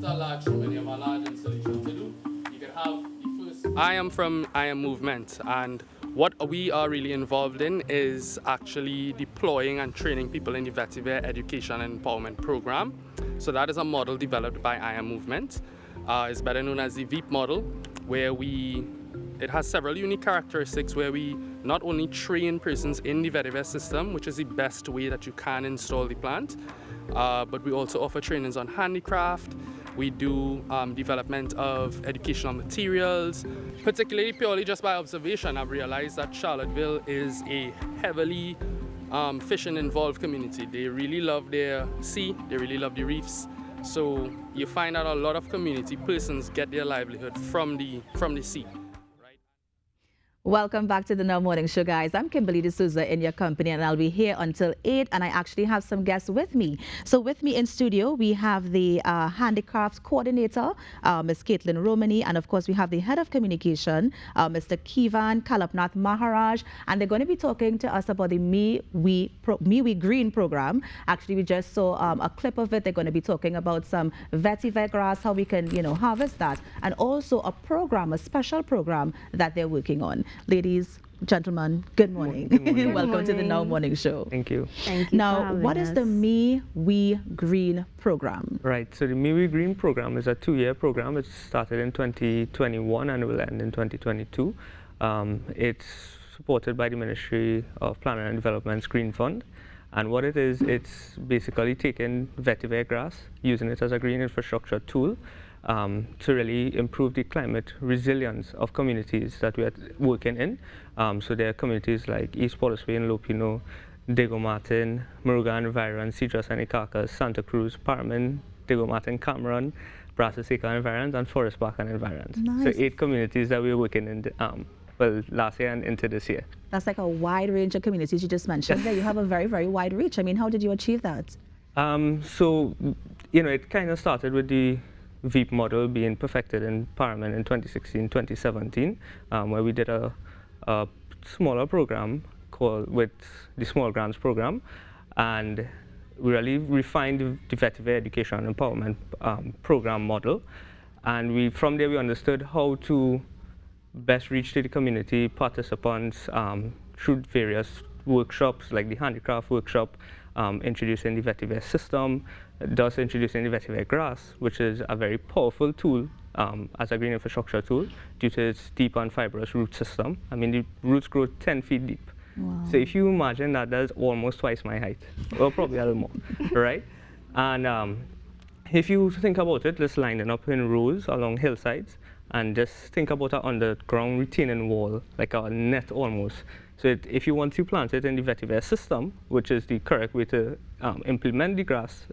a large room and you have a large installation to do, you can have the first... I am from I Am Movement, and what we are really involved in is actually deploying and training people in the Vetiver Education and Empowerment Program. So that is a model developed by I Am Movement. It's better known as the VEEP model, where it has several unique characteristics where we not only train persons in the Vetiver system, which is the best way that you can install the plant, but we also offer trainings on handicraft. We do development of educational materials, particularly purely just by observation. I've realized that Charlottesville is a heavily fishing involved community. They really love their sea, they really love the reefs. So you find that a lot of community persons get their livelihood from the sea. Welcome back to the Now Morning Show, guys. I'm Kimberly D'Souza in your company, and I'll be here until 8, and I actually have some guests with me. So with me in studio, we have the Handicrafts coordinator, Ms. Caitlin Roamny, and of course we have the head of communication, Mr. Kevan Kalapnath-Maharaj, and they're going to be talking to us about the Me We Green program. Actually, we just saw a clip of it. They're going to be talking about some vetiver grass, how we can, harvest that, and also a special program that they're working on. Ladies, gentlemen, good morning. Good morning. Welcome to the Now Morning Show. Thank you. Thank you. Now, what is the Me We Green program? Right, so the Me We Green program is a 2-year program. It started in 2021 and will end in 2022. It's supported by the Ministry of Planning and Development's Green Fund. And what it is, it's basically taking vetiver grass, using it as a green infrastructure tool to really improve the climate resilience of communities that we are working in. So there are communities like East Port and Lopino, Diego Martin, Muruga Environs, Cedros and Icacas, Santa Cruz, Parman, Diego Martin, Cameron, Brazos Seca Environs, and Forest Park and Environs. Nice. So 8 communities that we're working in, last year and into this year. That's like a wide range of communities you just mentioned. There, you have a very, very wide reach. I mean, how did you achieve that? It kind of started with the VEEP model being perfected in Parliament in 2016-2017, where we did a smaller program with the Small Grants program, and we really refined the Vetiver Education and Empowerment program model, and from there we understood how to best reach to the community participants through various workshops like the handicraft workshop, introducing the vetiver system, thus introducing the vetiver grass, which is a very powerful tool as a green infrastructure tool due to its deep and fibrous root system. I mean, the roots grow 10 feet deep. Wow. So if you imagine that, that's almost twice my height, or probably a little more, right? And if you think about it, just lining up in rows along hillsides, and just think about an underground retaining wall, like a net almost. So if you want to plant it in the vetiver system, which is the correct way to implement the grass,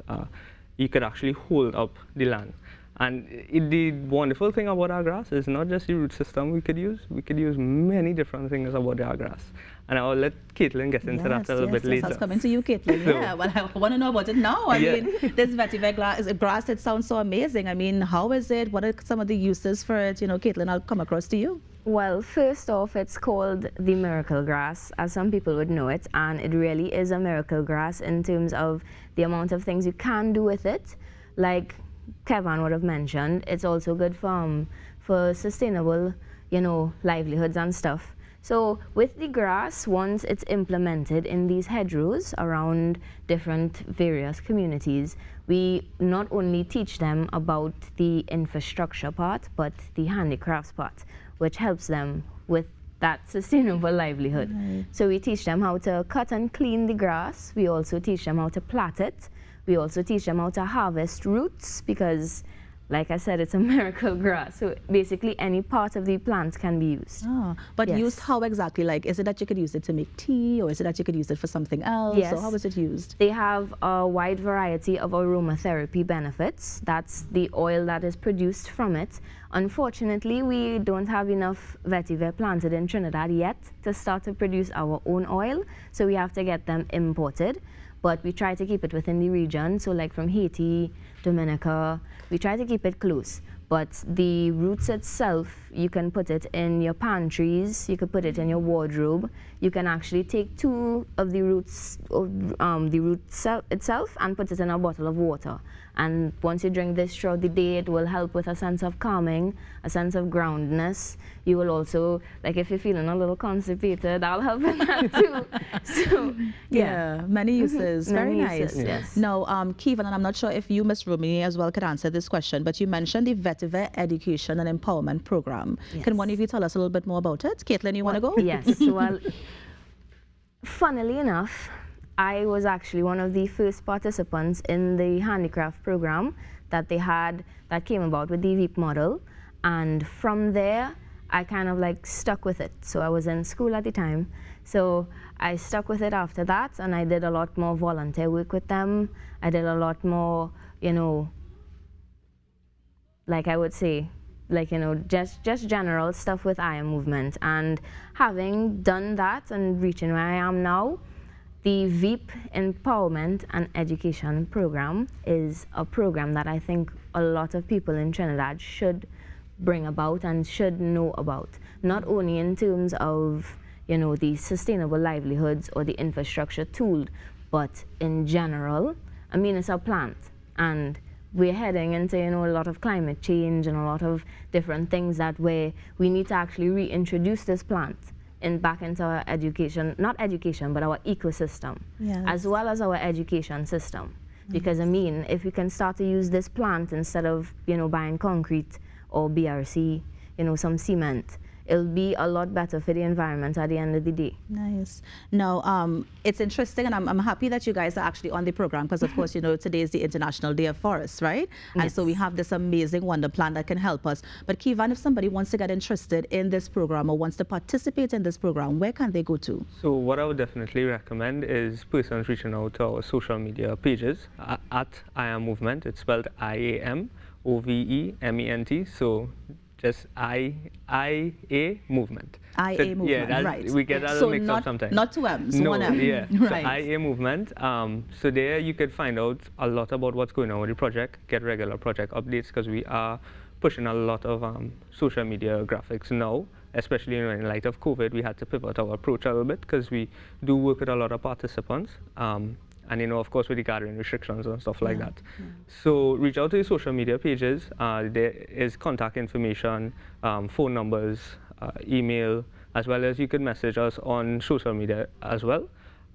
you could actually hold up the land. And the wonderful thing about our grass is not just the root system we could use many different things about our grass. And I'll let Caitlin get into that a little bit later. Yes, I was coming to you, Caitlin. Yeah, well, I want to know about it now. I mean, this vetiver grass, it sounds so amazing. I mean, how is it? What are some of the uses for it? Caitlin, I'll come across to you. Well, first off, it's called the miracle grass, as some people would know it, and it really is a miracle grass in terms of the amount of things you can do with it. Like Kevan would have mentioned, it's also good for sustainable, livelihoods and stuff. So with the grass, once it's implemented in these hedgerows around different various communities, we not only teach them about the infrastructure part, but the handicrafts part, which helps them with that sustainable livelihood. Right. So we teach them how to cut and clean the grass. We also teach them how to plait it. We also teach them how to harvest roots because, like I said, it's a miracle grass. So basically any part of the plant can be used. Oh, but Yes. used how exactly? Like, is it that you could use it to make tea, or is it that you could use it for something else? Yes. So how is it used? They have a wide variety of aromatherapy benefits. That's the oil that is produced from it. Unfortunately, we don't have enough vetiver planted in Trinidad yet to start to produce our own oil, so we have to get them imported. But we try to keep it within the region, so like from Haiti, Dominica. We try to keep it close. But the roots itself, you can put it in your pantries, you could put it in your wardrobe. You can actually take 2 of the roots, itself, and put it in a bottle of water. And once you drink this throughout the day, it will help with a sense of calming, a sense of groundedness. You will also, like if you're feeling a little constipated, that'll help with that too. So, yeah, many uses. Very Many nice. uses, yes. Now, Kevan, and I'm not sure if you, Ms. Roamny, as well could answer this question, but you mentioned the Vetiver Education and Empowerment Program. Yes. Can one of you tell us a little bit more about it? Caitlin, you want to go? Yes. Well, funnily enough, I was actually one of the first participants in the handicraft program that they had that came about with the VEEP model. And from there, I kind of like stuck with it. So I was in school at the time. So I stuck with it after that, and I did a lot more volunteer work with them. I did a lot more, you know, like I would say, like, you know, just general stuff with eye movement. And having done that and reaching where I am now, the VEEP Empowerment and Education Program is a program that I think a lot of people in Trinidad should bring about and should know about. Not only in terms of, you know, the sustainable livelihoods or the infrastructure tool, but in general. I mean, it's a plant, and we're heading into, you know, a lot of climate change and a lot of different things that where we need to actually reintroduce this plant back into our education, not education, but our ecosystem, Yes. as well as our education system. Because I mean, if we can start to use this plant instead of, you know, buying concrete or BRC, you know, some cement, it'll be a lot better for the environment at the end of the day. Nice. Now, it's interesting, and I'm happy that you guys are actually on the program because, of course, you know, today is the International Day of Forests, right? And so we have this amazing wonder plant that can help us. But Kevan, if somebody wants to get interested in this program or wants to participate in this program, where can they go to? So what I would definitely recommend is persons reaching out to our social media pages at I Am Movement. It's spelled IAMOVEMENT. So just IA Movement. IA So, Movement, yeah, right. We get that So mixed not, up sometimes. not 2 M's, No, 1 M. yeah. Right. So IA Movement. So there you could find out a lot about what's going on with the project, get regular project updates, because we are pushing a lot of social media graphics now, especially, you know, in light of COVID. We had to pivot our approach a little bit because we do work with a lot of participants. And, you know, of course, with the gathering restrictions and stuff like that. So reach out to the social media pages. There is contact information, phone numbers, email, as well as you can message us on social media as well.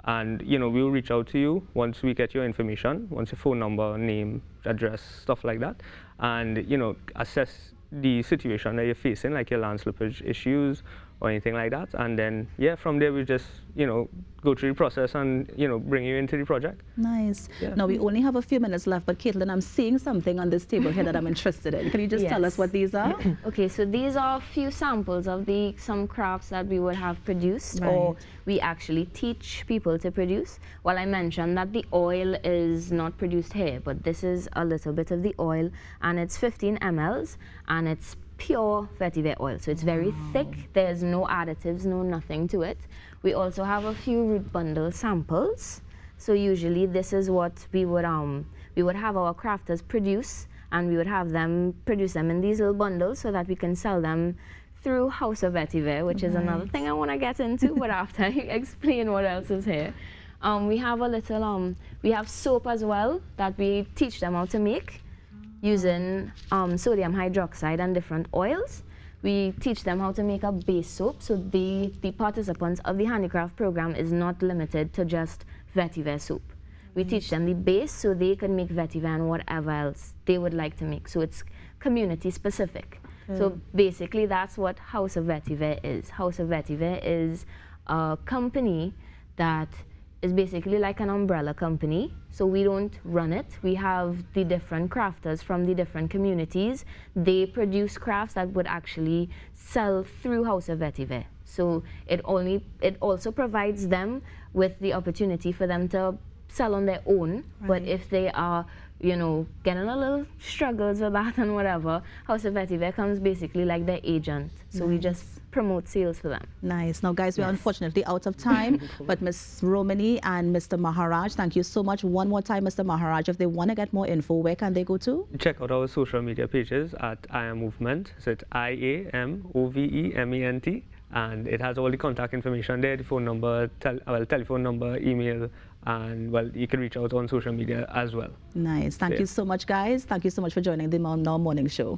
And, you know, we'll reach out to you once we get your information, once your phone number, name, address, stuff like that. And, you know, assess the situation that you're facing, like your land slippage issues or anything like that. And then, yeah, from there we just, you know, go through the process and, you know, bring you into the project. Nice. Yeah. Now, we only have a few minutes left, but Caitlin, I'm seeing something on this table here that I'm interested in. Can you just tell us what these are? Okay, so these are a few samples of some crafts that we would have produced or we actually teach people to produce. Well, I mentioned that the oil is not produced here, but this is a little bit of the oil, and it's 15 mLs, and it's pure vetiver oil. So it's very thick. There's no additives, no nothing to it. We also have a few root bundle samples. So usually this is what we would have our crafters produce, and we would have them produce them in these little bundles so that we can sell them through House of Vetiver, which is another thing I want to get into, but after I explain what else is here. We have a little, we have soap as well that we teach them how to make using sodium hydroxide and different oils. We teach them how to make a base soap, so the participants of the handicraft program is not limited to just vetiver soap. We teach them the base so they can make vetiver and whatever else they would like to make. So it's community specific. So basically that's what House of Vetiver is. House of Vetiver is a company that is basically like an umbrella company. So we don't run it. We have the different crafters from the different communities. They produce crafts that would actually sell through House of Vetiver. So it also provides them with the opportunity for them to sell on their own. But if they are you know, getting a little struggles with that and whatever, House of Vetiver comes basically like their agent. So we just promote sales for them. Nice. Now, guys, we're unfortunately out of time, but Ms. Roamny and Mr. Maharaj, thank you so much. One more time, Mr. Maharaj, if they want to get more info, where can they go to? Check out our social media pages at I Am Movement. So it's IAMOVEMENT. And it has all the contact information there, the phone number, telephone number, email, and well, you can reach out on social media as well. Nice. Thank you so much, guys. Thank you so much for joining the Now Morning Show.